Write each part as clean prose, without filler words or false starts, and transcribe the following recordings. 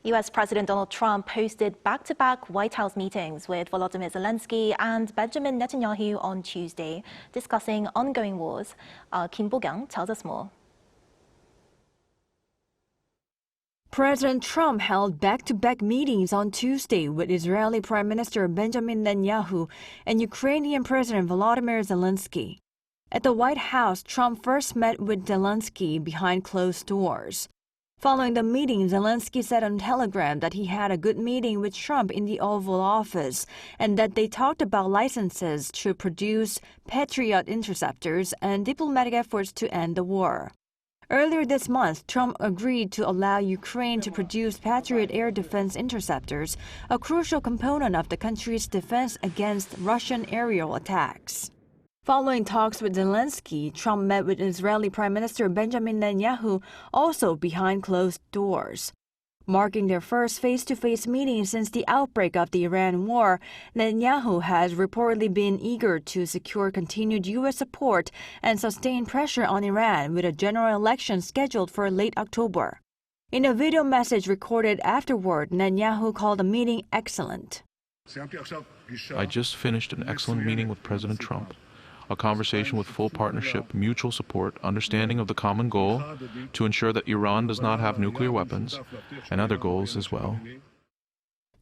US President Donald Trump hosted back-to-back White House meetings with Volodymyr Zelenskyy and Benjamin Netanyahu on Tuesday, discussing ongoing wars. Kim Bo-kyoung tells us more. President Trump held back-to-back meetings on Tuesday with Israeli Prime Minister Benjamin Netanyahu and Ukrainian President Volodymyr Zelenskyy. At the White House, Trump first met with Zelenskyy behind closed doors. Following the meeting, Zelenskyy said on Telegram that he had a good meeting with Trump in the Oval Office and that they talked about licenses to produce Patriot interceptors and diplomatic efforts to end the war. Earlier this month, Trump agreed to allow Ukraine to produce Patriot air defense interceptors, a crucial component of the country's defense against Russian aerial attacks. Following talks with Zelenskyy, Trump met with Israeli Prime Minister Benjamin Netanyahu, also behind closed doors. Marking their first face-to-face meeting since the outbreak of the Iran war, Netanyahu has reportedly been eager to secure continued U.S. support and sustain pressure on Iran with a general election scheduled for late October. In a video message recorded afterward, Netanyahu called the meeting excellent. I just finished an excellent meeting with President Trump. A conversation with full partnership, mutual support, understanding of the common goal to ensure that Iran does not have nuclear weapons, and other goals as well.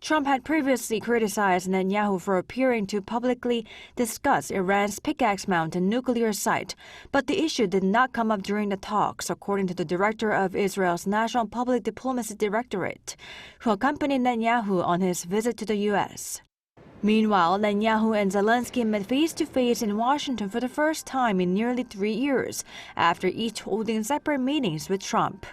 Trump had previously criticized Netanyahu for appearing to publicly discuss Iran's Pickaxe Mountain nuclear site, but the issue did not come up during the talks, according to the director of Israel's National Public Diplomacy Directorate, who accompanied Netanyahu on his visit to the U.S. Meanwhile, Netanyahu and Zelenskyy met face-to-face in Washington for the first time in nearly 3 years, after each holding separate meetings with Trump.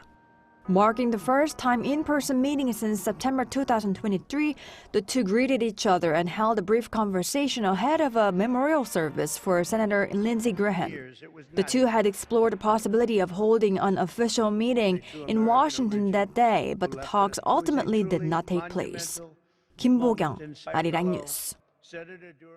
Marking the first time in-person meeting since September 2023, the two greeted each other and held a brief conversation ahead of a memorial service for Senator Lindsey Graham. The two had explored the possibility of holding an official meeting in Washington that day, but the talks ultimately did not take place. Kim Bo-kyoung, 아리랑뉴스.